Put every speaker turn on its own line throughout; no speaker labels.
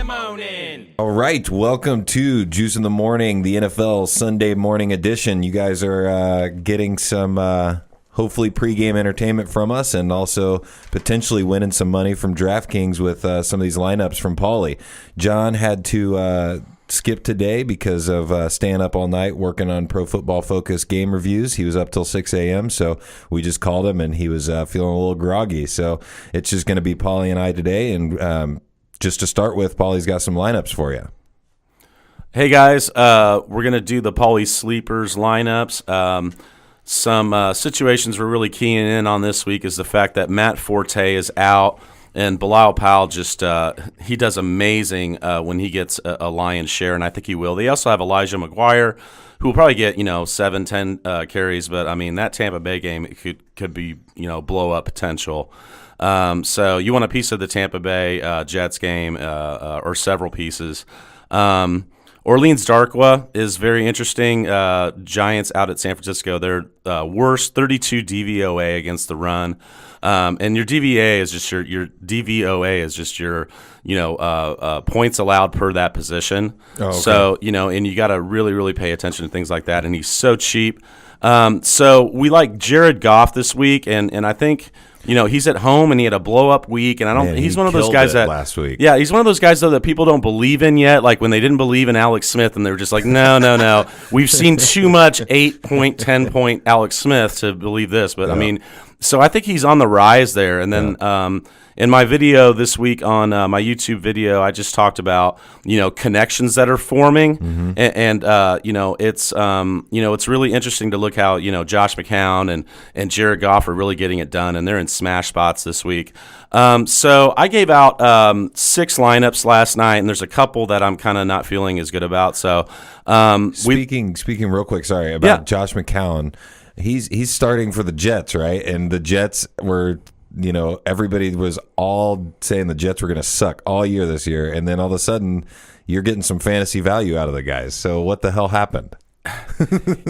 Come on in.
All right, welcome to Juice in the Morning, the NFL Sunday morning edition. You guys are getting some hopefully pregame entertainment from us and also potentially winning some money from DraftKings with some of these lineups from Paulie. John had to skip today because of staying up all night working on Pro Football Focus game reviews. He was up till 6 a.m., so we just called him, and he was feeling a little groggy. So it's just going to be Paulie and I today, and just to start with, Paulie's got some lineups for you.
Hey, guys. We're going to do the Paulie Sleepers lineups. Some situations we're really keying in on this week is the fact that Matt Forte is out, and Bilal Powell just he does amazing when he gets a lion's share, and I think he will. They also have Elijah McGuire, who will probably get 7-10 carries, but I mean that Tampa Bay game could be blow up potential. So you want a piece of the Tampa Bay Jets game or several pieces. Orleans Darkwa is very interesting. Giants out at San Francisco. They're worst 32 DVOA against the run. And your DVA is just your DVOA is just your points allowed per that position. Oh, okay. So and you got to really pay attention to things like that. And he's so cheap. So we like Jared Goff this week, and I think he's at home and he had a blow up week, and I don't. Man, he's one of those guys that
last week.
Yeah, he's one of those guys though that people don't believe in yet. Like when they didn't believe in Alex Smith, and they were just like, no. We've seen too much 8-point, 10-point Alex Smith to believe this. But I mean, so I think he's on the rise there. And then in my video this week on my YouTube video, I just talked about connections that are forming, and it's really interesting to look how Josh McCown and Jared Goff are really getting it done, and they're in smash spots this week. So I gave out 6 lineups last night, and there's a couple that I'm kind of not feeling as good about. So
speaking real quick, sorry about Josh McCown. He's starting for the Jets, right? And the Jets were. Everybody was all saying the Jets were going to suck all year this year, and then all of a sudden you're getting some fantasy value out of the guys. So what the hell happened?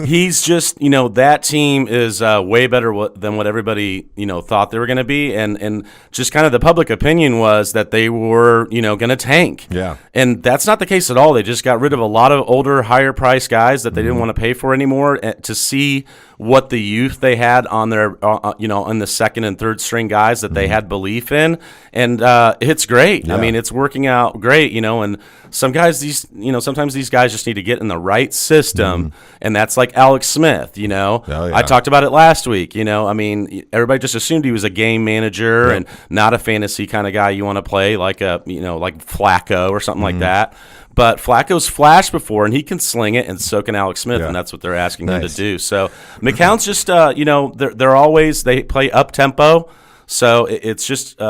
He's just, that team is way better than what everybody, thought they were going to be. And just kind of the public opinion was that they were, going to tank. Yeah. And that's not the case at all. They just got rid of a lot of older, higher priced guys that they didn't want to pay for anymore to see what the youth they had on their, on the second and third string guys that they had belief in. And it's great. Yeah. I mean, it's working out great, and some guys, sometimes these guys just need to get in the right system. And that's like Alex Smith, Oh, yeah. I talked about it last week, I mean, everybody just assumed he was a game manager and not a fantasy kind of guy you want to play like like Flacco or something like that. But Flacco's flashed before, and he can sling it, and so can Alex Smith, and that's what they're asking him to do. So McCown's just, they play up-tempo, so it's just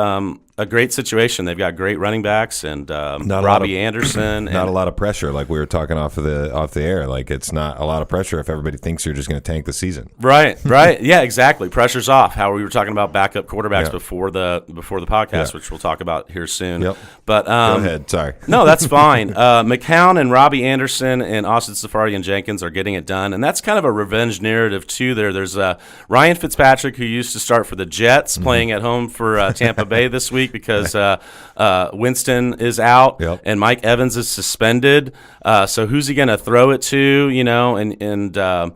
a great situation. They've got great running backs and Robbie Anderson.
Not a lot of pressure, like we were talking off the air. Like it's not a lot of pressure if everybody thinks you're just going to tank the season.
Right. Yeah, exactly. Pressure's off. How we were talking about backup quarterbacks before the podcast, which we'll talk about here soon. Yep. But
go ahead. Sorry.
No, that's fine. McCown and Robbie Anderson and Austin Safari and Jenkins are getting it done, and that's kind of a revenge narrative too. There's Ryan Fitzpatrick, who used to start for the Jets, playing at home for Tampa Bay this week because Winston is out and Mike Evans is suspended. So who's he going to throw it to?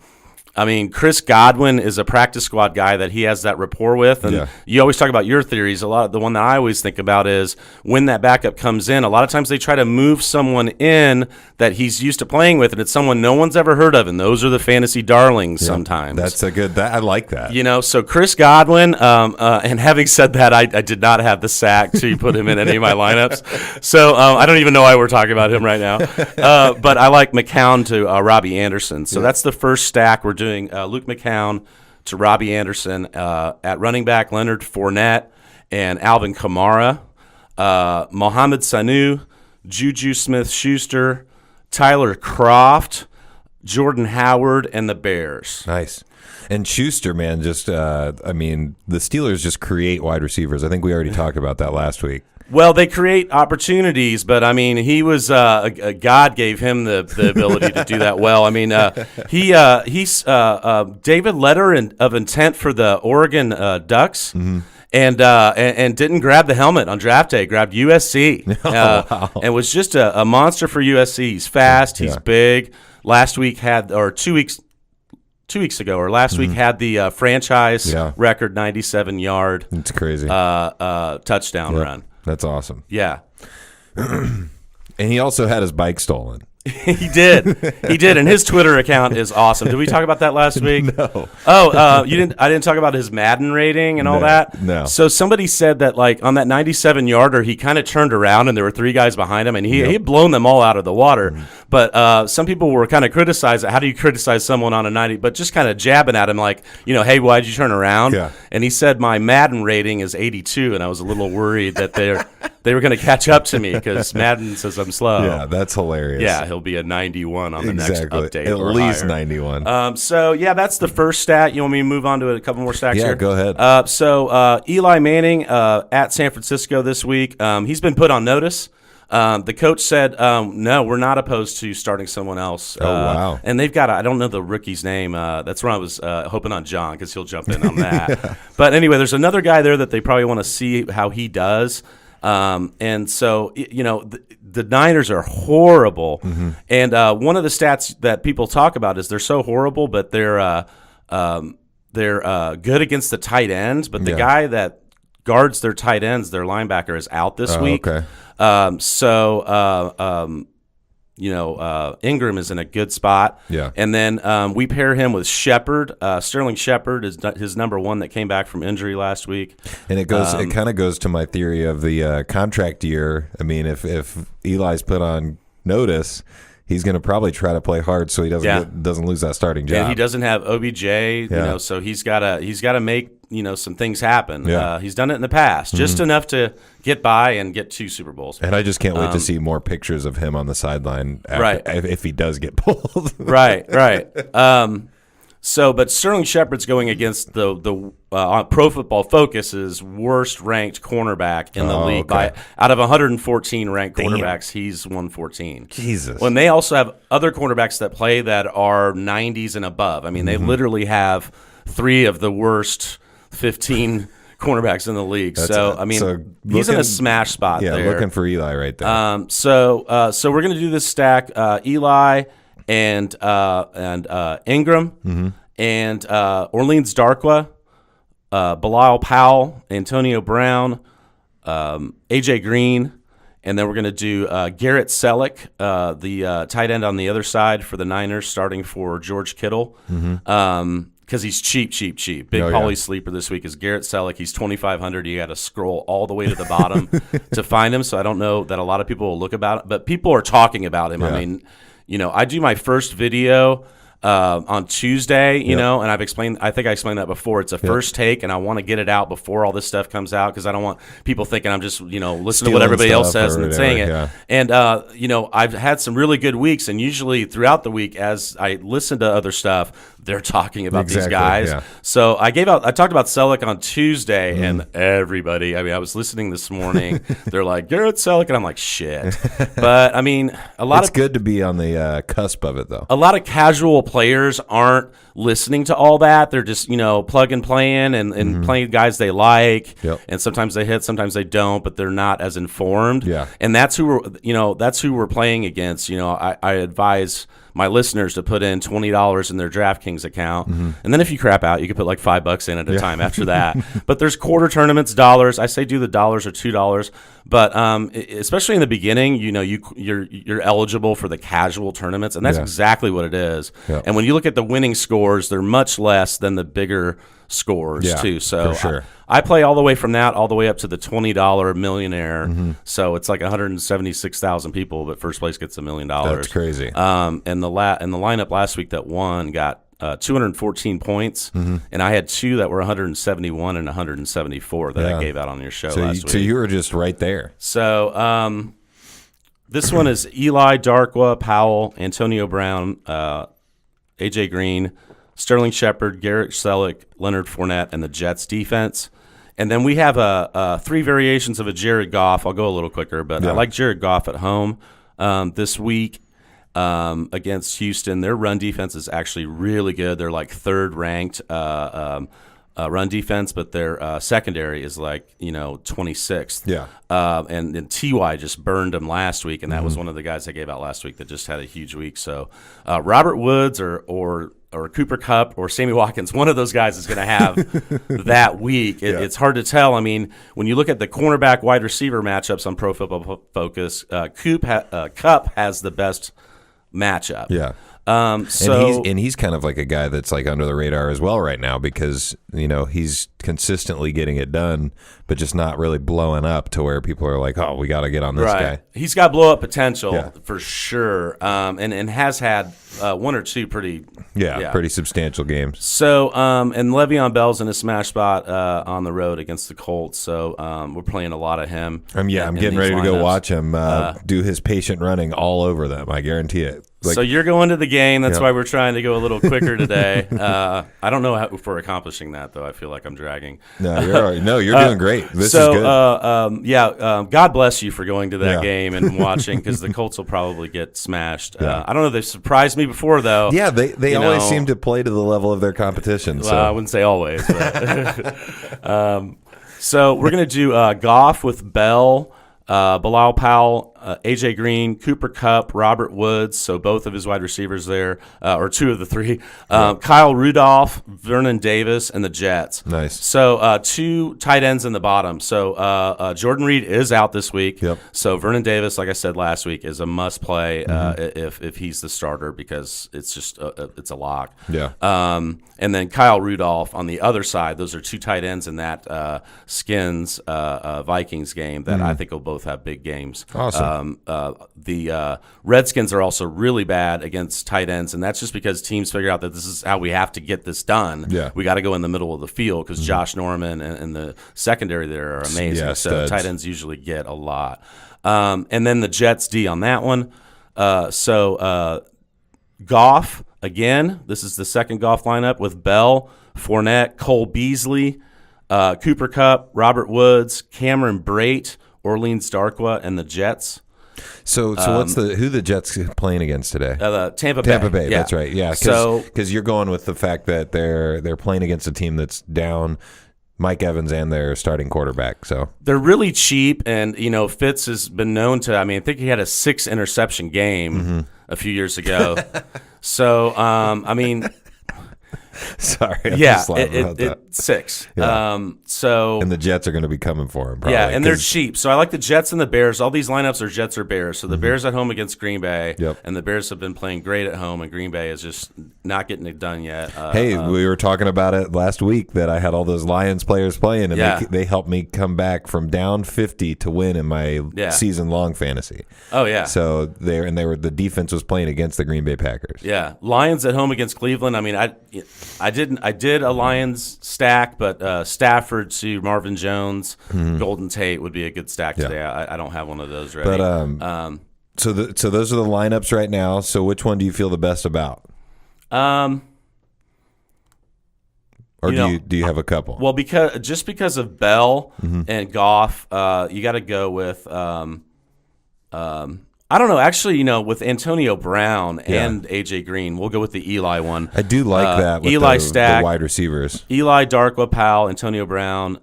I mean, Chris Godwin is a practice squad guy that he has that rapport with. And you always talk about your theories. The one that I always think about is when that backup comes in, a lot of times they try to move someone in that he's used to playing with, and it's someone no one's ever heard of. And those are the fantasy darlings sometimes.
That's I like that.
So Chris Godwin, and having said that, I did not have the sack to put him in any of my lineups. So I don't even know why we're talking about him right now. But I like McCown to Robbie Anderson. So that's the first stack we're doing. Luke McCown to Robbie Anderson at running back, Leonard Fournette and Alvin Kamara, Mohamed Sanu, Juju Smith-Schuster, Tyler Kroft, Jordan Howard, and the Bears.
Nice. And Schuster, man, just the Steelers just create wide receivers. I think we already talked about that last week.
Well, they create opportunities, but I mean, he was God gave him the ability to do that well. I mean, he's David Letter of intent for the Oregon Ducks. and didn't grab the helmet on draft day. Grabbed USC,
Wow.
and was just a monster for USC. He's fast. He's big. Last week or 2 weeks ago or last week had the franchise record 97-yard.
It's crazy.
Touchdown run.
That's awesome.
Yeah.
And he also had his bike stolen.
He did, and his Twitter account is awesome. Did we talk about that last week?
No.
Oh, you didn't. I didn't talk about his Madden rating and all that.
No.
So somebody said that like on that 97-yarder, he kind of turned around and there were 3 guys behind him, and he had blown them all out of the water. But some people were kind of criticizing. How do you criticize someone on a 90? But just kind of jabbing at him, like, hey, why'd you turn around?
Yeah.
And he said my Madden rating is 82, and I was a little worried that they were going to catch up to me because Madden says I'm slow.
Yeah, that's hilarious.
Yeah, he'll be a 91 on the next update.
At
or
least
higher.
91.
So, yeah, that's the first stat. You want me to move on to a couple more stats here?
Yeah, go ahead.
So Eli Manning at San Francisco this week, he's been put on notice. The coach said, no, we're not opposed to starting someone else.
Wow.
And they've got, I don't know the rookie's name. That's where I was hoping on John because he'll jump in on that. But anyway, there's another guy there that they probably want to see how he does. And so, the Niners are horrible. And one of the stats that people talk about is they're so horrible, but they're good against the tight ends. But the guy that guards their tight ends, their linebacker, is out this week.
Okay.
Ingram is in a good spot.
Yeah.
And then we pair him with Shepard. Sterling Shepard is his number one that came back from injury last week.
And it kind of goes to my theory of the contract year. I mean, if Eli's put on notice, he's going to probably try to play hard so he doesn't lose that starting job.
And he doesn't have OBJ, so he's got to make some things happen.
Yeah.
He's done it in the past, just enough to get by and get 2 Super Bowls.
And I just can't wait to see more pictures of him on the sideline if he does get pulled.
Right. But Sterling Shepard's going against the Pro Football Focus's worst ranked cornerback in the league.
Okay.
Out of 114 ranked cornerbacks, he's 114.
Jesus.
When they also have other cornerbacks that play that are 90s and above. I mean, they literally have 3 of the worst 15 cornerbacks in the league. He's in a smash spot there.
Yeah, looking for Eli right there.
So we're going to do this stack, Eli and Ingram and Orleans Darkwa, Bilal Powell, Antonio Brown, AJ Green, and then we're going to do Garrett Selleck, the tight end on the other side for the Niners, starting for George Kittle. Because he's cheap. Big Paulies sleeper this week is Garrett Selleck. He's 2,500. You got to scroll all the way to the bottom to find him. So I don't know that a lot of people will look about it, but people are talking about him. Yeah. I mean, I do my first video on Tuesday, and I think I explained that before. It's a first take, and I want to get it out before all this stuff comes out because I don't want people thinking I'm just, listening to what everybody else says and saying it. Yeah. And, I've had some really good weeks, and usually throughout the week as I listen to other stuff, they're talking about these guys. Yeah. So I talked about Selleck on Tuesday, and everybody, I was listening this morning. They're like, Garrett Selleck, and I'm like, shit. But, it's
good to be on the cusp of it, though.
A lot of casual players aren't listening to all that. They're just, plug and playing and playing guys they like.
Yep.
And sometimes they hit, sometimes they don't, but they're not as informed.
Yeah.
And that's who we're playing against. I advise my listeners to put in $20 in their DraftKings account. And then if you crap out, you can put like $5 in at a time after that. But there's quarter tournaments, dollars. I say do the dollars or $2. But especially in the beginning, you're eligible for the casual tournaments, and that's exactly what it is. Yeah. And when you look at the winning scores, they're much less than the bigger scores too. So
for sure.
I play all the way from that all the way up to the $20 millionaire. So it's like 176,000 people, but first place gets $1 million.
That's crazy.
And the lineup last week that won got 214 points, and I had 2 that were 171 and 174 that I gave out on your show last week.
So you were just right there.
So this one is Eli, Darkwa, Powell, Antonio Brown, AJ Green, Sterling Shepard, Garrett Selleck, Leonard Fournette, and the Jets defense. And then we have 3 variations of a Jared Goff. I'll go a little quicker, but I like Jared Goff at home this week against Houston. Their run defense is actually really good. They're like 3rd ranked run defense, but their secondary is like 26th.
Yeah.
And Ty just burned him last week, and that was one of the guys I gave out last week that just had a huge week. So Robert Woods or Cooper Kupp or Sammy Watkins, one of those guys is going to have that week. It's hard to tell. I mean, when you look at the cornerback wide receiver matchups on Pro Football Focus, Kupp has the best matchup.
Yeah.
And
he's kind of like a guy that's like under the radar as well right now because he's consistently getting it done, but just not really blowing up to where people are like, oh, we got to get on this guy.
He's got blow up potential for sure, and has had one or two pretty
substantial games.
So and Le'Veon Bell's in a smash spot on the road against the Colts, so we're playing a lot of him.
I'm getting ready to go watch him do his patient running all over them. I guarantee it.
So you're going to the game. That's why we're trying to go a little quicker today. I don't know if we're accomplishing that, though. I feel like I'm dragging.
No, you're all right. No, you're doing great. This is good.
God bless you for going to that game and watching because the Colts will probably get smashed. I don't know. They've surprised me before, though.
Yeah, they always seem to play to the level of their competition.
Well, I wouldn't say always. But so we're going to do Goff with Bell. Bilal Powell, AJ Green, Cooper Kupp, Robert Woods, so both of his wide receivers there, or two of the three. Kyle Rudolph, Vernon Davis, and the Jets.
Nice.
So two tight ends in the bottom. So Jordan Reed is out this week.
Yep.
So Vernon Davis, like I said last week, is a must play if he's the starter because it's just it's a lock.
Yeah.
And then Kyle Rudolph on the other side. Those are two tight ends in that Skins Vikings game that I think will both have big games.
Awesome.
The Redskins are also really bad against tight ends, and that's just because teams figure out that this is how we have to get this done.
Yeah.
We got to go in the middle of the field because Josh Norman and the secondary there are amazing.
Yeah,
so
studs.
tight ends usually get a lot. And then the Jets D on that one. Goff, again, this is the second Goff lineup with Bell, Fournette, Cole Beasley, Cooper Kupp, Robert Woods, Cameron Brate, Orleans Darkwa, and the Jets.
So what's who the Jets playing against today?
Tampa Bay.
Tampa Bay.
Yeah.
That's right. Yeah. Because you're going with the fact that they're playing against a team that's down Mike Evans and their starting quarterback. So
they're really cheap, and Fitz has been known to. I think he had a 6 interception game a few years ago. So
sorry.
It's 6.
Yeah. And the Jets are going to be coming for him. Probably,
yeah, and they're cheap. So I like the Jets and the Bears. All these lineups are Jets or Bears. So the Bears at home against Green Bay, and the Bears have been playing great at home, and Green Bay is just not getting it done yet.
We were talking about it last week that I had all those Lions players playing, and they helped me come back from down 50 to win in my season-long fantasy.
Oh yeah.
So the defense was playing against the Green Bay Packers.
Yeah, Lions at home against Cleveland. I did a Lions stack, but Stafford to Marvin Jones, Golden Tate would be a good stack today. I don't have one of those ready.
But so those are the lineups right now. So which one do you feel the best about? Or do you have a couple?
Well, because of Bell and Goff, you got to go with. I don't know. Actually, with Antonio Brown and AJ Green, we'll go with the Eli one.
I do like that with
Eli
the
stack,
wide receivers.
Eli, Darkwa, Powell, Antonio Brown,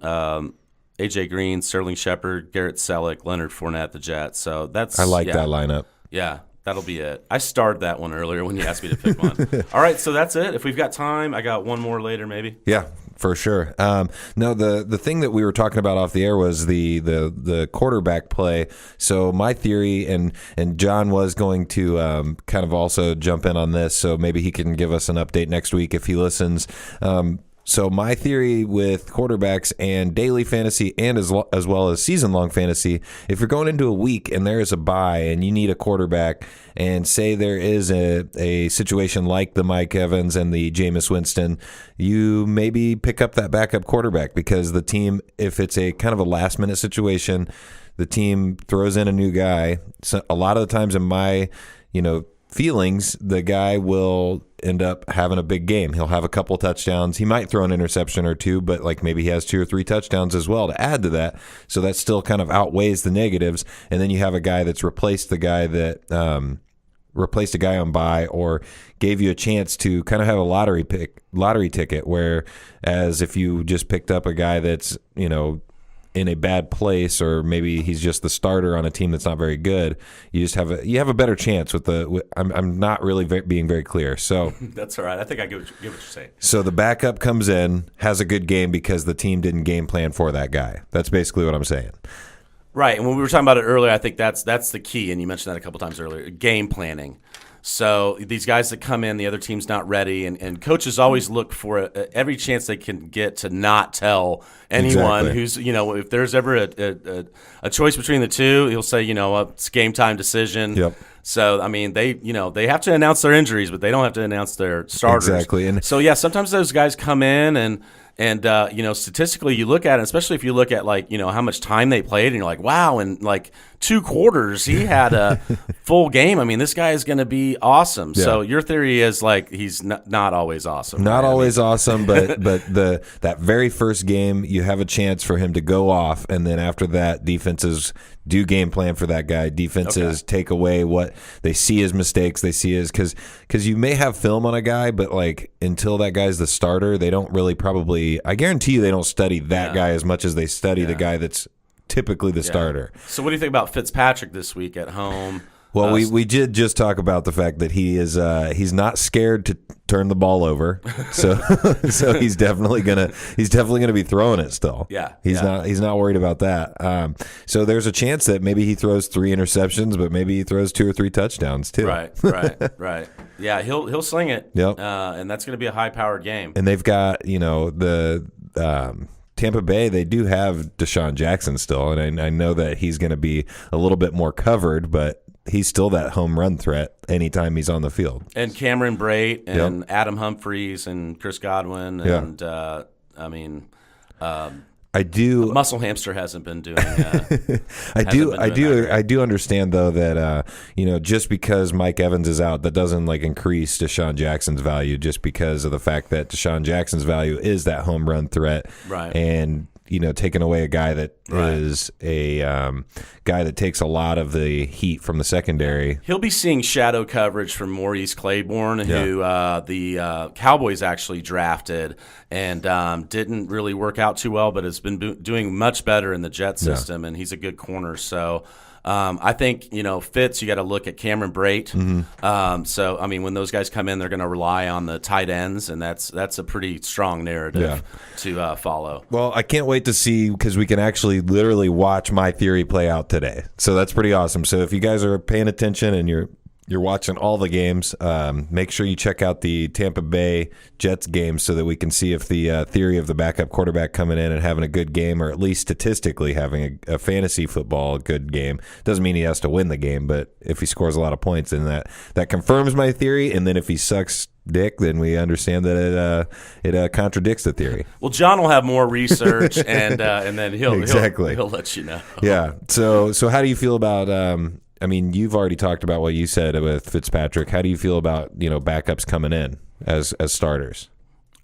AJ Green, Sterling Shepard, Garrett Selleck, Leonard Fournette, the Jets. So I
like that lineup.
Yeah, that'll be it. I starred that one earlier when you asked me to pick one. All right, so that's it. If we've got time, I got one more later maybe.
Yeah. For sure. No, the thing that we were talking about off the air was the quarterback play. So my theory, and John was going to kind of also jump in on this, so maybe he can give us an update next week if he listens. So my theory with quarterbacks and daily fantasy and as well as season-long fantasy, if you're going into a week and there is a bye and you need a quarterback, and say there is a situation like the Mike Evans and the Jameis Winston, you maybe pick up that backup quarterback because the team, if it's a kind of a last-minute situation, the team throws in a new guy. So a lot of the times in my, feelings, the guy will end up having a big game. He'll have a couple touchdowns. He might throw an interception or two, but maybe he has 2 or 3 touchdowns as well to add to that. So that still kind of outweighs the negatives. And then you have a guy that's replaced the guy that replaced a guy on bye or gave you a chance to kind of have a lottery ticket, whereas if you just picked up a guy that's, in a bad place, or maybe he's just the starter on a team that's not very good, you have a better chance with I'm not really being very clear. So
that's all right. I think I get what you're saying.
So the backup comes in, has a good game because the team didn't game plan for that guy. That's basically what I'm saying.
Right, and when we were talking about it earlier, I think that's the key, and you mentioned that a couple times earlier, game planning. So these guys that come in, the other team's not ready, and coaches always look for every chance they can get to not tell anyone who's, if there's ever a choice between the two, he'll say, it's game time decision. Yep. So, they have to announce their injuries, but they don't have to announce their starters.
Exactly. And
so, yeah, sometimes those guys come in and statistically you look at it, especially if you look at how much time they played, and you're like, wow, in 2 quarters he had a full game. This guy is going to be awesome. Yeah. So your theory is he's not always awesome.
Not always awesome, but that very first game you have a chance for him to go off, and then after that defenses do game plan for that guy. Defenses take away what they see as mistakes. They see as because you may have film on a guy, but until that guy's the starter, they don't really I guarantee you they don't study that guy as much as they study the guy that's typically the starter.
So what do you think about Fitzpatrick this week at home?
Well, we did just talk about the fact that he is he's not scared to turn the ball over, so he's definitely gonna be throwing it still.
Yeah,
he's not worried about that. So there's a chance that maybe he throws 3 interceptions, but maybe he throws 2 or 3 touchdowns too.
Right. Yeah, he'll sling it.
Yep.
And that's going to be a high-powered game.
And they've got the. Tampa Bay, they do have Deshaun Jackson still, and I know that he's going to be a little bit more covered, but he's still that home run threat anytime he's on the field.
And Cameron Brate and Adam Humphries and Chris Godwin and
I do.
Muscle Hamster hasn't been doing.
I do understand though that just because Mike Evans is out, that doesn't increase Deshaun Jackson's value. Just because of the fact that Deshaun Jackson's value is that home run threat,
right?
And taking away a guy that is a guy that takes a lot of the heat from the secondary.
He'll be seeing shadow coverage from Maurice Claiborne, who the Cowboys actually drafted and didn't really work out too well, but has been doing much better in the Jet system, and he's a good corner. So I think, Fitz, you got to look at Cameron Brate.
Mm-hmm.
When those guys come in, they're going to rely on the tight ends, and that's a pretty strong narrative to follow.
Well, I can't wait to see, because we can actually literally watch my theory play out today. So that's pretty awesome. So if you guys are paying attention and you're watching all the games, make sure you check out the Tampa Bay Jets game so that we can see if the theory of the backup quarterback coming in and having a good game, or at least statistically having a fantasy football good game. Doesn't mean he has to win the game, but if he scores a lot of points, then that confirms my theory. And then if he sucks dick, then we understand that it contradicts the theory.
Well, John will have more research, and then he'll let you know.
Yeah. So how do you feel about you've already talked about what you said with Fitzpatrick. How do you feel about, backups coming in as starters?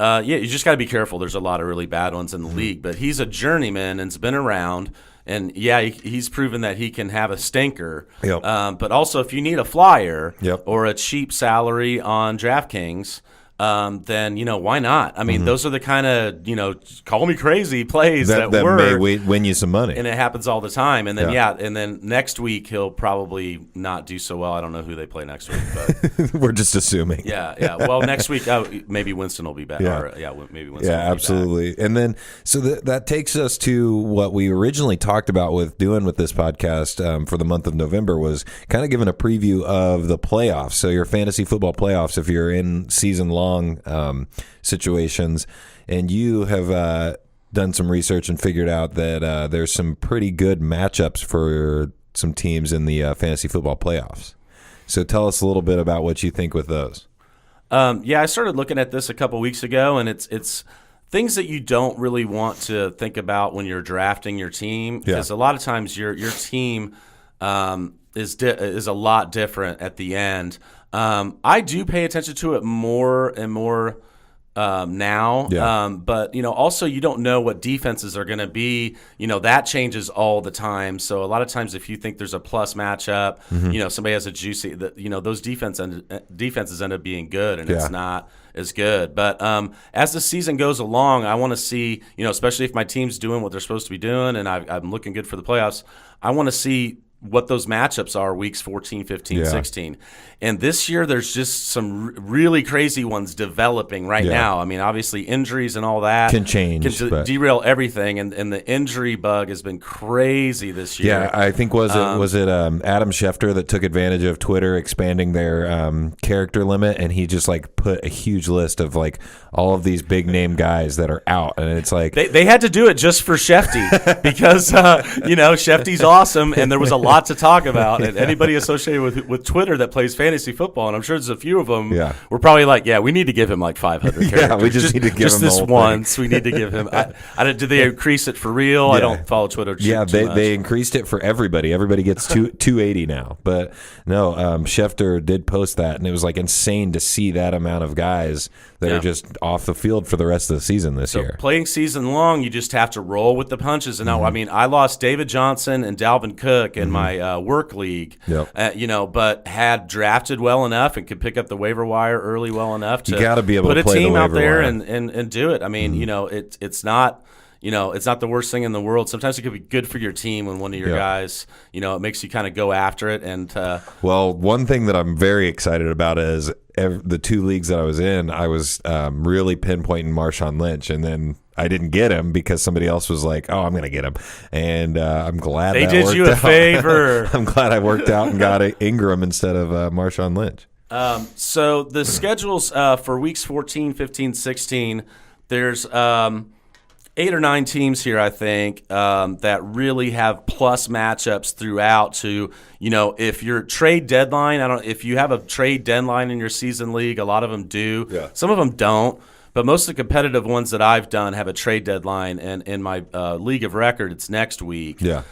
You just got to be careful. There's a lot of really bad ones in the league, but he's a journeyman and's been around. And, he's proven that he can have a stinker.
Yep.
But also, if you need a flyer or a cheap salary on DraftKings, then why not? Those are the kind of call me crazy plays that work.
May win you some money,
and it happens all the time. And then and then next week he'll probably not do so well. I don't know who they play next week, but
we're just assuming.
Yeah. Well, next week maybe Winston will be back. Maybe Winston.
Yeah, absolutely. And then so that takes us to what we originally talked about with this podcast for the month of November, was kind of giving a preview of the playoffs. So your fantasy football playoffs, if you're in season long situations, and you have done some research and figured out that there's some pretty good matchups for some teams in the fantasy football playoffs. So tell us a little bit about what you think with those.
I started looking at this a couple weeks ago, and it's things that you don't really want to think about when you're drafting your team, because a lot of times your team is a lot different at the end. I do pay attention to it more and more now.
Yeah.
But, also you don't know what defenses are going to be. That changes all the time. So a lot of times if you think there's a plus matchup, somebody has a juicy, those defenses end up being good, and it's not as good. But as the season goes along, I want to see, especially if my team's doing what they're supposed to be doing and I'm looking good for the playoffs, I want to see what those matchups are weeks 14, 15, 16. And this year there's just some really crazy ones developing right now. I mean, obviously injuries and all that
can change,
can derail everything, and the injury bug has been crazy this year.
Yeah, I think was it Adam Schefter that took advantage of Twitter expanding their character limit, and he just put a huge list of all of these big name guys that are out, and it's
they had to do it just for Shefty because Shefty's awesome, and there was a lot to talk about, and anybody associated with Twitter that plays fantasy football, and I'm sure there's a few of them, were probably we need to give him 500 characters.
Yeah, we just need to give him
this
the whole
once.
thing.
We need to give him. Did they increase it for real? I don't follow Twitter.
They increased it for everybody. Everybody gets 280 now. But no, Schefter did post that, and it was insane to see that amount of guys that are just off the field for the rest of the season this year.
Playing season long, you just have to roll with the punches. And now, I lost David Johnson and Dalvin Cook in my work league, but had drafted well enough and could pick up the waiver wire early well enough to
you got to be able
put
to
a
play
team
the
out there
waiver
and do it. I mean, it's not. It's not the worst thing in the world. Sometimes it could be good for your team when one of your guys, it makes you kind of go after it. And
well, one thing that I'm very excited about is the two leagues that I was in, I was really pinpointing Marshawn Lynch, and then I didn't get him because somebody else was like, "Oh, I'm going to get him," and I'm glad
they
that
did
worked
you a
out.
favor.
I'm glad I worked out and got Ingram instead of Marshawn Lynch.
So the schedules for weeks 14, 15, 16, there's 8 or 9 teams here, I think, that really have plus matchups throughout. To if your trade deadline, if you have a trade deadline in your season league, a lot of them do.
Yeah.
Some of them don't, but most of the competitive ones that I've done have a trade deadline. And in my league of record, it's next week.
Yeah.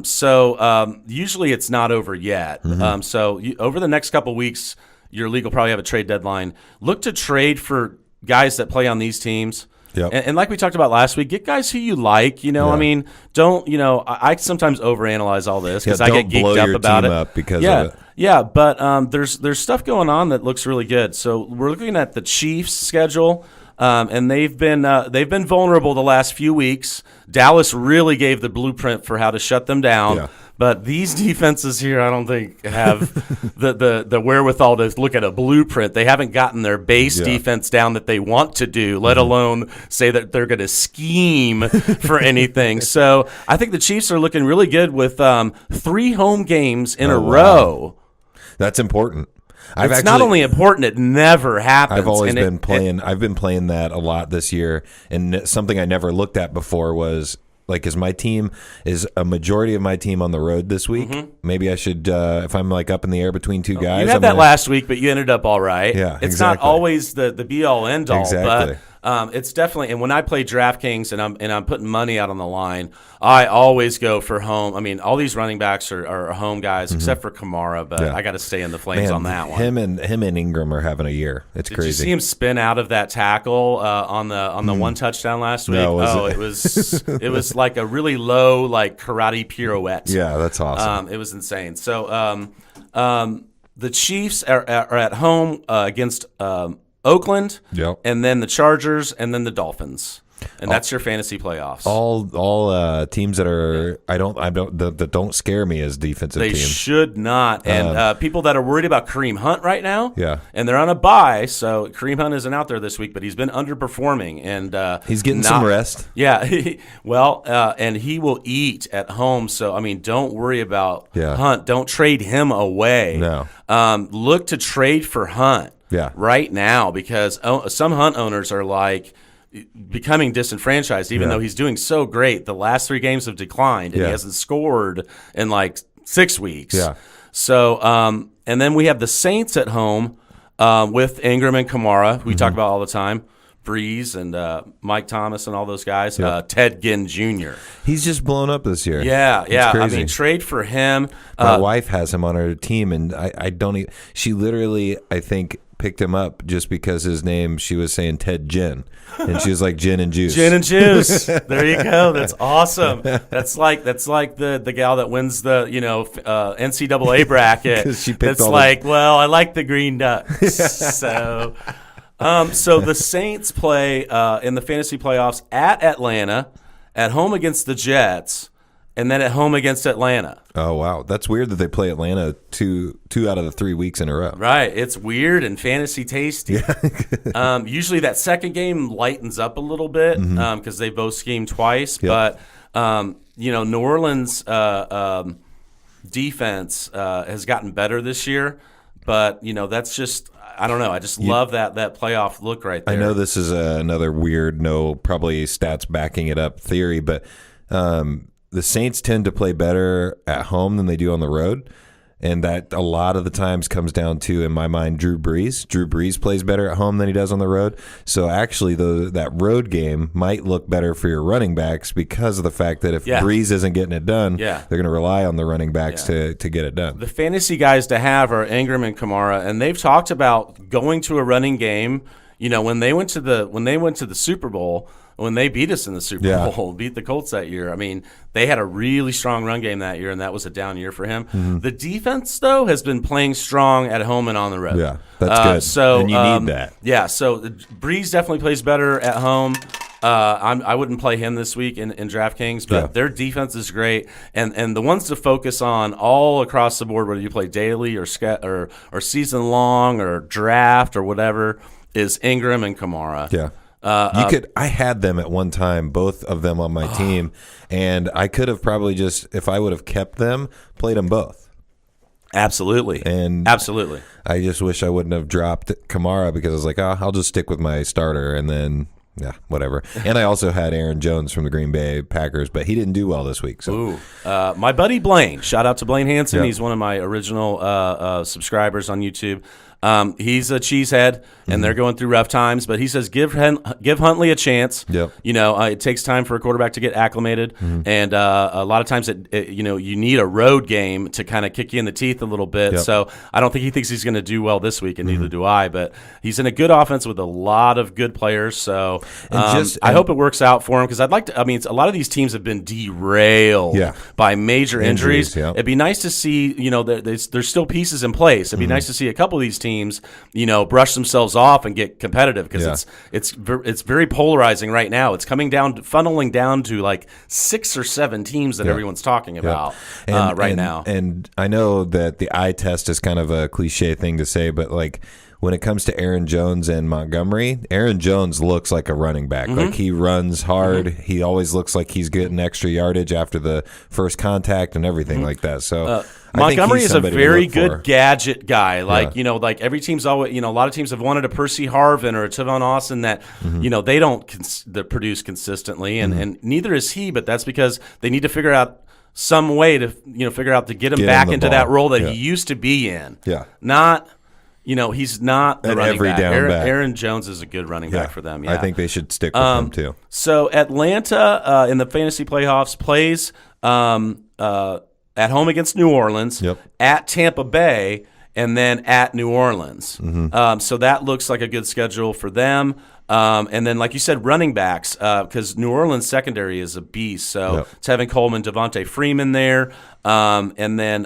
So usually it's not over yet. So over the next couple weeks, your league will probably have a trade deadline. Look to trade for guys that play on these teams.
Yep.
And like we talked about last week, get guys who you like. I mean, don't I sometimes overanalyze all this because I get geeked up about it.
Up because of it.
Yeah, but there's stuff going on that looks really good. So we're looking at the Chiefs' schedule, and they've been vulnerable the last few weeks. Dallas really gave the blueprint for how to shut them down.
Yeah.
But these defenses here, I don't think have the wherewithal to look at a blueprint. They haven't gotten their base defense down that they want to do, let alone say that they're going to scheme for anything. So I think the Chiefs are looking really good with 3 home games in a row.
That's important.
It's not only important; it never happens.
I've always been playing. I've been playing that a lot this year, and something I never looked at before was. Is my team, is a majority of my team on the road this week? Maybe I should, if I'm up in the air between two guys.
You had that last week, but you ended up all right.
Yeah,
it's not always the be-all, end-all.
Exactly.
But it's definitely, and when I play DraftKings and I'm putting money out on the line, I always go for home. I mean, all these running backs are home guys, except for Kamara, but I got to stay in the flames on that one.
Him and Ingram are having a year. It's crazy.
Did you see him spin out of that tackle on the one touchdown last week?
No,
it was like a really low karate pirouette.
Yeah, that's awesome.
It was insane. So the Chiefs are at home against Oakland, and then the Chargers, and then the Dolphins. And that's your fantasy playoffs.
All teams that are that don't scare me as defensive teams.
They should not. And people that are worried about Kareem Hunt right now, and they're on a bye, so Kareem Hunt isn't out there this week, but he's been underperforming, and
he's getting some rest.
Yeah, and he will eat at home. So I mean, don't worry about Hunt. Don't trade him away.
No.
Look to trade for Hunt. Right now, because some Hunt owners are becoming disenfranchised, even though he's doing so great. The last 3 games have declined, and he hasn't scored in 6 weeks. So, and then we have the Saints at home with Ingram and Kamara, who we talk about all the time. Breeze and Mike Thomas and all those guys. Ted Ginn Jr.
He's just blown up this year.
Yeah.
Crazy.
I mean, trade for him.
My wife has him on her team, and I don't even. She literally, I think, picked him up just because his name, she was saying Ted Gin, and she was like gin and juice.
Gin and juice. There you go. That's awesome. That's like the gal that wins the NCAA bracket.
She picked
That's like, well, I like the Green Ducks. So the Saints play in the fantasy playoffs at Atlanta, at home against the Jets, and then at home against Atlanta.
Oh, wow. That's weird that they play Atlanta two out of the 3 weeks in a row.
Right. It's weird and fantasy tasty. Yeah. Usually that second game lightens up a little bit because they both schemed twice. Yep. But, New Orleans defense has gotten better this year. But, that's just – I don't know. I just love that playoff look right there.
I know this is another weird, probably stats backing it up theory, but the Saints tend to play better at home than they do on the road. And that a lot of the times comes down to, in my mind, Drew Brees. Drew Brees plays better at home than he does on the road. So actually, that road game might look better for your running backs because of the fact that if Brees isn't getting it done, they're going to rely on the running backs to get it done.
The fantasy guys to have are Ingram and Kamara, and they've talked about going to a running game. When they went to the Super Bowl, when they beat us in the Super Bowl, beat the Colts that year, I mean, they had a really strong run game that year, and that was a down year for him. Mm-hmm. The defense, though, has been playing strong at home and on the road.
Yeah, that's good. And you need that.
Yeah, so Breeze definitely plays better at home. I wouldn't play him this week in DraftKings, but their defense is great. And the ones to focus on all across the board, whether you play daily or season long or draft or whatever, is Ingram and Kamara.
Yeah. I had them at one time, both of them on my team, and I could have probably just, if I would have kept them, played them both.
Absolutely. Absolutely.
I just wish I wouldn't have dropped Kamara because I was like, I'll just stick with my starter, and then whatever. And I also had Aaron Jones from the Green Bay Packers, but he didn't do well this week. So.
My buddy Blaine, shout out to Blaine Hansen. Yep. He's one of my original subscribers on YouTube. He's a cheesehead, and they're going through rough times. But he says give Huntley a chance.
Yep.
It takes time for a quarterback to get acclimated, and a lot of times you need a road game to kind of kick you in the teeth a little bit. Yep. So I don't think he thinks he's going to do well this week, and neither do I. But he's in a good offense with a lot of good players. So I hope it works out for him because I'd like to. I mean, a lot of these teams have been derailed by major injuries.
Yeah.
It'd be nice to see. There's still pieces in place. It'd be nice to see a couple of these teams, brush themselves off and get competitive because it's very polarizing right now. It's funneling down to like 6 or 7 teams that everyone's talking about right now.
And I know that the eye test is kind of a cliche thing to say, but like when it comes to Aaron Jones and Montgomery, Aaron Jones looks like a running back. Like he runs hard. He always looks like he's getting extra yardage after the first contact and everything like that. So
Montgomery is a very good gadget guy. Like, like every team's always, a lot of teams have wanted a Percy Harvin or a Tavon Austin that, they don't produce consistently. And neither is he, but that's because they need to figure out some way to, to get him back into that role that he used to be in.
Yeah.
Not... he's not the running back.
Aaron
Jones is a good running back for them. Yeah.
I think they should stick with him too.
So Atlanta in the fantasy playoffs plays at home against New Orleans, at Tampa Bay, and then at New Orleans. So that looks like a good schedule for them. And then, like you said, running backs, because New Orleans secondary is a beast. So Tevin Coleman, Devontae Freeman there. And then,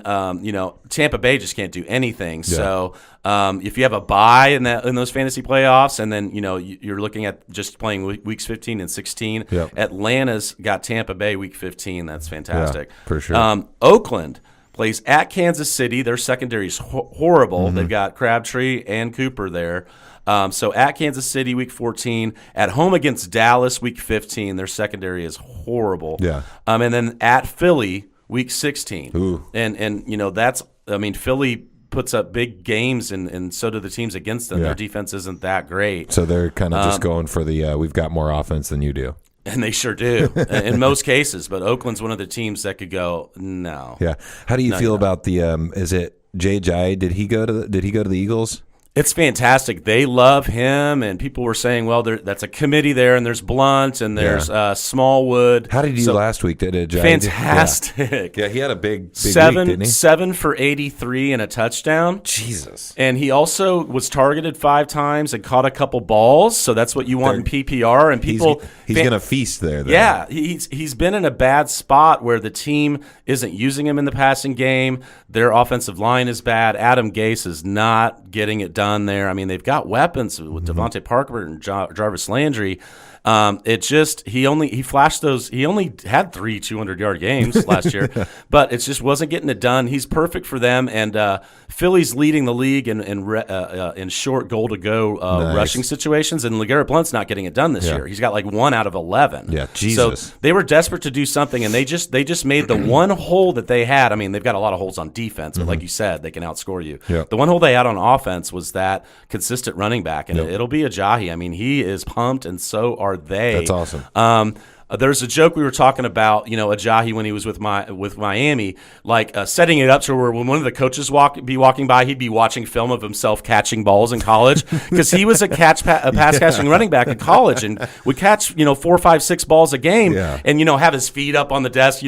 Tampa Bay just can't do anything. Yeah. So if you have a bye in those fantasy playoffs, and then, you're looking at just playing weeks 15 and 16, Atlanta's got Tampa Bay week 15. That's fantastic.
Yeah, for sure.
Oakland plays at Kansas City. Their secondary is horrible. They've got Crabtree and Cooper there. So at Kansas City, week 14, at home against Dallas, week 15, their secondary is horrible.
Yeah.
And then at Philly, week 16.
Ooh.
And Philly puts up big games, and so do the teams against them. Their defense isn't that great.
So they're kind of just going for the we've got more offense than you do.
And they sure do in most cases. But Oakland's one of the teams that could go, no.
Yeah. How do you feel about the is it Jay Did he go to the Eagles?
It's fantastic. They love him, and people were saying, well, that's a committee there, and there's Blunt, and there's Smallwood.
How did he do last week? Did Ajayi?
Fantastic.
Yeah, he had a big week, didn't he?
7 for 83 and a touchdown.
Jesus.
And he also was targeted 5 times and caught a couple balls, so that's what you want in PPR. And people,
he's going to feast there. Though.
Yeah, he's been in a bad spot where the team isn't using him in the passing game. Their offensive line is bad. Adam Gase is not getting it done there. I mean, they've got weapons with Devontae Parker and Jarvis Landry. He flashed those. He only had 3 200-yard games last year, but it just wasn't getting it done. He's perfect for them, and Philly's leading the league in short goal to go rushing situations, and LeGarrette Blount's not getting it done this year. He's got like 1 out of 11.
Yeah, Jesus.
So they were desperate to do something, and they just made the one hole that they had. I mean, they've got a lot of holes on defense, but like you said, they can outscore you.
Yep.
The one hole they had on offense was that consistent running back, and it'll be Ajayi. I mean, he is pumped, and so are they.
That's awesome.
There's a joke we were talking about, Ajayi when he was with Miami, like setting it up to where when one of the coaches be walking by, he'd be watching film of himself catching balls in college because he was a pass catching running back in college and would catch 4, 5, 6 balls a game and have his feet up on the desk.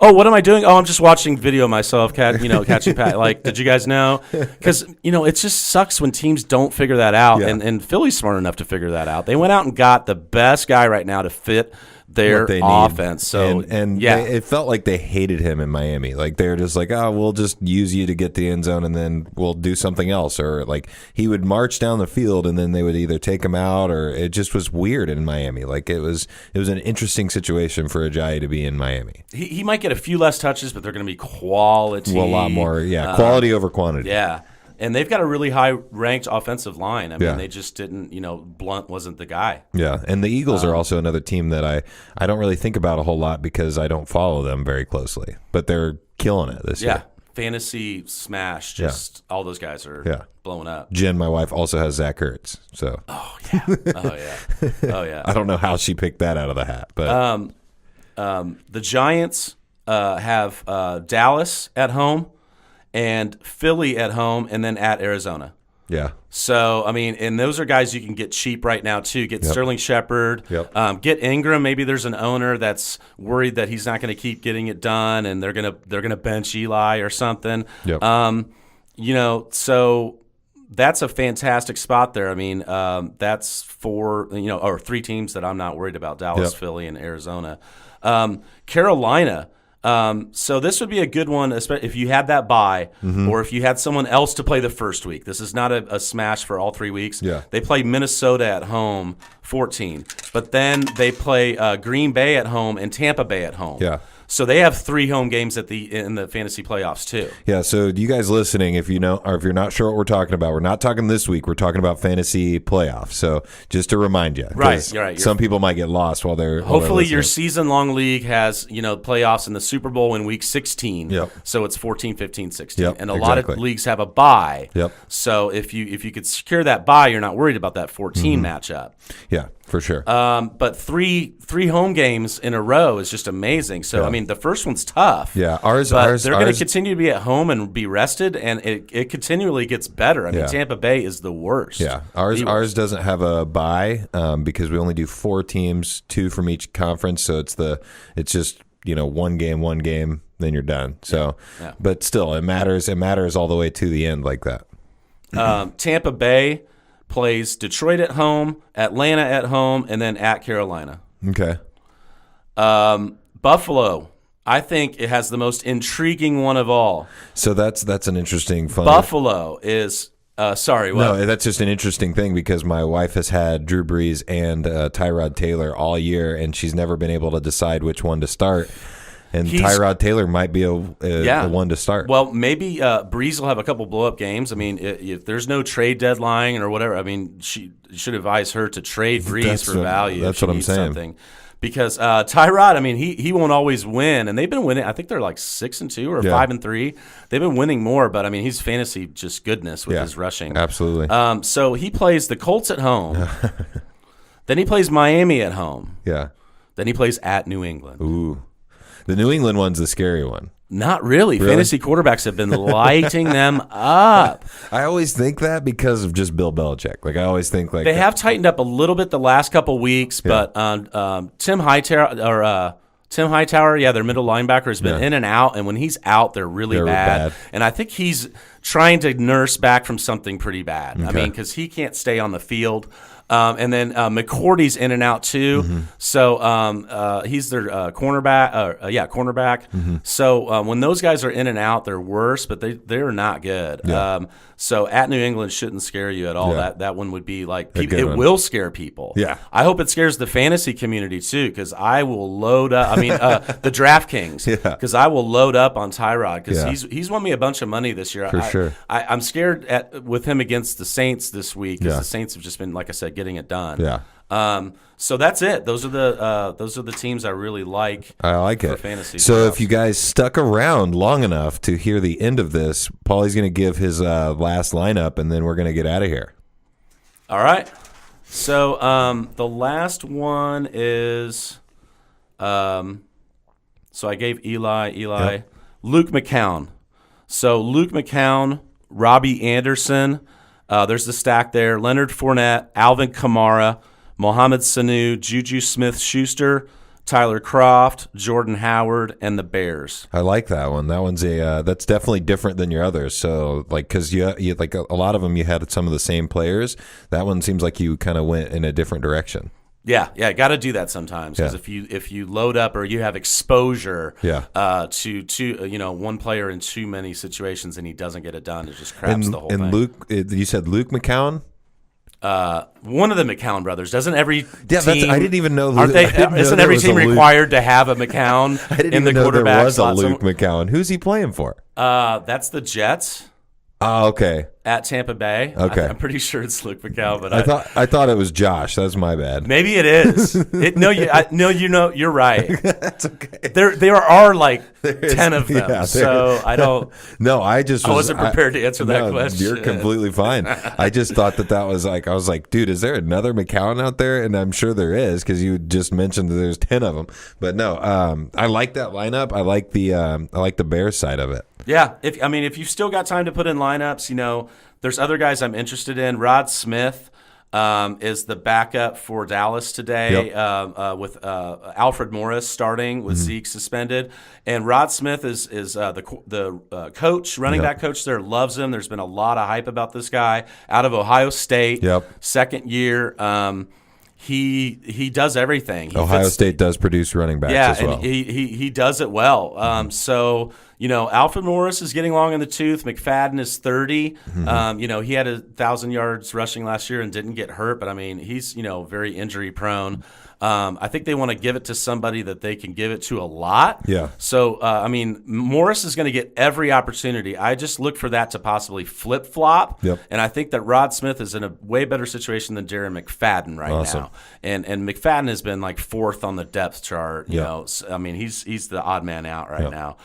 Oh, what am I doing? Oh, I'm just watching video of myself, catching pat. Like, did you guys know? Because it just sucks when teams don't figure that out, and Philly's smart enough to figure that out. They went out and got the best guy right now to fit their offense. So
it felt like they hated him in Miami. Like they were just like, oh, we'll just use you to get the end zone, and then we'll do something else. Or like he would march down the field, and then they would either take him out, or it just was weird in Miami. Like it was an interesting situation for Ajayi to be in Miami.
He might get a few less touches, but they're going to be quality.
Well, a lot more, quality over quantity.
Yeah. And they've got a really high-ranked offensive line. I mean, they just didn't, Blunt wasn't the guy.
Yeah, and the Eagles are also another team that I don't really think about a whole lot because I don't follow them very closely. But they're killing it this year.
Yeah, fantasy smash. Just all those guys are blowing up.
Jen, my wife, also has Zach Ertz. So.
Oh, yeah.
I don't know how she picked that out of the hat. But
the Giants have Dallas at home, and Philly at home, and then at Arizona.
Yeah.
So, I mean, and those are guys you can get cheap right now, too. Get Sterling Shepard.
Yep.
Get Ingram. Maybe there's an owner that's worried that he's not going to keep getting it done, and they're gonna bench Eli or something.
Yep.
So that's a fantastic spot there. I mean, that's 3 teams that I'm not worried about: Dallas, Philly, and Arizona. Carolina. So this would be a good one, especially if you had that bye, or if you had someone else to play the first week. This is not a smash for all 3 weeks.
Yeah.
They play Minnesota at home, 14, but then they play Green Bay at home and Tampa Bay at home.
Yeah.
So they have 3 home games in the fantasy playoffs too.
Yeah. So you guys listening, if you know, or if you're not sure what we're talking about, we're not talking this week. We're talking about fantasy playoffs. So just to remind you,
right. You're right.
Some people might get lost while they're
hopefully your season-long league has playoffs in the Super Bowl in week 16.
Yep.
So it's 14, 15, 16,
Yep,
and a lot of leagues have a bye.
Yep.
So if you could secure that bye, you're not worried about that 14 matchup.
Yeah, for sure.
But three home games in a row is just amazing. So I mean, the first one's tough.
Yeah,
they're going to continue to be at home and be rested, and it continually gets better. I mean, Tampa Bay is the worst.
Yeah, ours doesn't have a bye because we only do 4 teams, 2 from each conference. So it's just one game, then you're done. So, but still, it matters. It matters all the way to the end like that.
Tampa Bay plays Detroit at home, Atlanta at home, and then at Carolina.
Okay.
Buffalo, I think it has the most intriguing one of all.
So that's an interesting fun.
Buffalo is sorry. What?
No, that's just an interesting thing because my wife has had Drew Brees and Tyrod Taylor all year, and she's never been able to decide which one to start. And Tyrod Taylor might be a one to start.
Well, maybe Breeze will have a couple blow-up games. I mean, if there's no trade deadline or whatever, I mean, she should advise her to trade Breeze for value.
That's what I'm saying.
Because Tyrod, I mean, he won't always win, and they've been winning. I think they're like 6-2 or 5-3. They've been winning more, but I mean, he's fantasy just goodness with his rushing.
Absolutely.
So he plays the Colts at home. Then he plays Miami at home.
Yeah.
Then he plays at New England.
Ooh. The New England one's the scary one.
Not really. Fantasy quarterbacks have been lighting them up.
I always think that because of just Bill Belichick. Like I always think like
they have tightened up a little bit the last couple weeks, but Tim Hightower, their middle linebacker has been in and out, and when he's out, they're really bad. And I think he's trying to nurse back from something pretty bad. Okay. I mean, because he can't stay on the field. And then McCourty's in and out too. Mm-hmm. So he's their cornerback. Mm-hmm. So when those guys are in and out, they're worse, but they're not good. Yeah. So at New England shouldn't scare you at all. Yeah. That one would be like it will scare people.
Yeah.
I hope it scares the fantasy community too, because I will load up. I mean, the DraftKings, because I will load up on Tyrod because he's won me a bunch of money this year.
For sure.
I'm scared with him against the Saints this week because the Saints have just been, like I said, getting it done.
Yeah.
So that's it. Those are the teams I really like.
I like
for
it.
Fantasy.
So if you guys stuck around long enough to hear the end of this, Paulie's going to give his last lineup, and then we're going to get out of here.
All right. So the last one is, so I gave Eli, Luke McCown. So Luke McCown, Robbie Anderson. There's the stack there. Leonard Fournette, Alvin Kamara, Mohamed Sanu, Juju Smith-Schuster, Tyler Kroft, Jordan Howard, and the Bears.
I like that one. That one's that's definitely different than your others. So like, because you like a lot of them, you had some of the same players. That one seems like you kind of went in a different direction.
Yeah, got to do that sometimes because if you load up or you have exposure to one player in too many situations and he doesn't get it done, it just craps the whole thing.
And Luke, you said Luke McCown.
One of the McCown brothers. Doesn't every team?
I didn't even know.
Isn't every team required to have a McCown in the quarterback?
There was a Luke McCown. Who's he playing for?
That's the Jets.
Oh, okay.
At Tampa Bay.
Okay.
I'm pretty sure it's Luke McCown, but
I thought it was Josh. That's my bad.
Maybe it is. You're right.
That's okay.
There are like 10 of them. Yeah, so I don't.
No, I
wasn't prepared to answer that question.
You're completely fine. I just thought that was like, I was like, dude, is there another McCown out there? And I'm sure there is because you just mentioned that there's 10 of them. But no, I like that lineup. I like the Bears side of it.
Yeah, if you've still got time to put in lineups, there's other guys I'm interested in. Rod Smith is the backup for Dallas today with Alfred Morris starting with Zeke suspended. And Rod Smith is the coach, running back coach there, loves him. There's been a lot of hype about this guy out of Ohio State, second year. He does everything.
Ohio State does produce running backs as well.
And he does it well. So, Alfred Morris is getting long in the tooth. McFadden is 30. Mm-hmm. He had 1,000 yards rushing last year and didn't get hurt, but, he's, very injury prone. I think they want to give it to somebody that they can give it to a lot.
Yeah.
So, Morris is going to get every opportunity. I just look for that to possibly flip-flop.
Yep.
And I think that Rod Smith is in a way better situation than Darren McFadden right now. And McFadden has been like fourth on the depth chart. You know, so, he's the odd man out right now.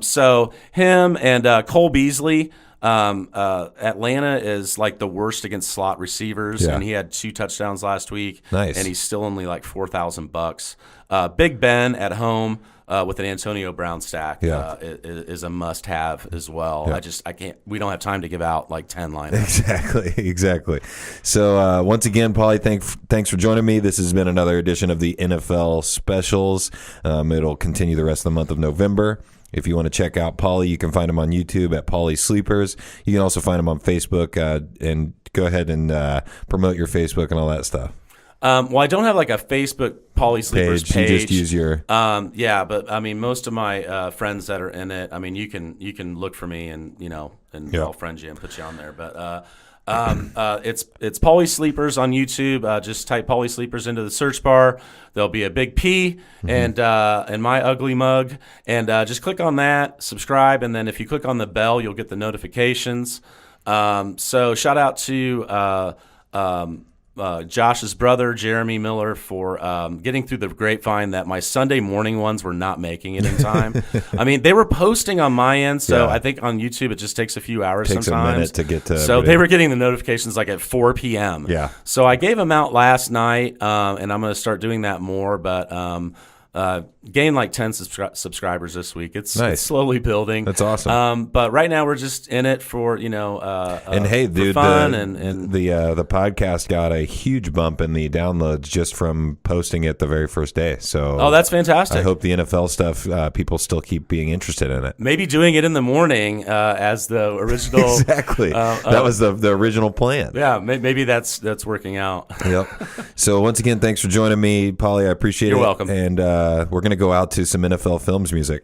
So him and Cole Beasley. Atlanta is like the worst against slot receivers, and he had 2 touchdowns last week.
Nice.
And he's still only like $4,000. Big Ben at home with an Antonio Brown stack is a must-have as well.
Yeah.
I can't. We don't have time to give out like 10 lineups.
Exactly. So once again, Paulie, thanks for joining me. This has been another edition of the NFL Specials. It'll continue the rest of the month of November. If you want to check out Paulie, you can find him on YouTube at Paulies Sleepers. You can also find him on Facebook, and go ahead and promote your Facebook and all that stuff.
Well, I don't have like a Facebook Paulies Sleepers page.
You just use your
but most of my friends that are in it, you can look for me and I'll friend you and put you on there. But it's Paulies Sleepers on YouTube. Just type Paulies Sleepers into the search bar. There'll be a big P and my ugly mug, and just click on that, subscribe, and then if you click on the bell, you'll get the notifications. So shout out to Josh's brother, Jeremy Miller, for getting through the grapevine that my Sunday morning ones were not making it in time. They were posting on my end, so I think on YouTube it just takes a few hours sometimes.
Takes a minute to get to.
So they were getting the notifications like at 4 p.m.
Yeah.
So I gave them out last night, and I'm going to start doing that more, but gained like 10 subscribers this week. It's
Nice.
slowly building.
That's awesome.
But right now we're just in it for
and hey,
for
dude,
fun
the podcast got a huge bump in the downloads just from posting it the very first day. So
that's fantastic.
I hope the NFL stuff, people still keep being interested in it.
Maybe doing it in the morning as the original.
Exactly. That was the original plan.
Yeah, maybe that's working out.
Yep. So once again, thanks for joining me, Paulie. I appreciate it.
You're welcome.
And we're going to go out to some NFL Films music.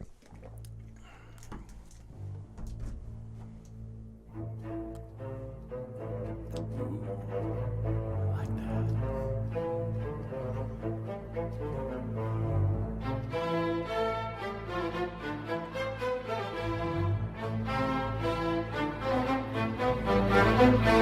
Thank you.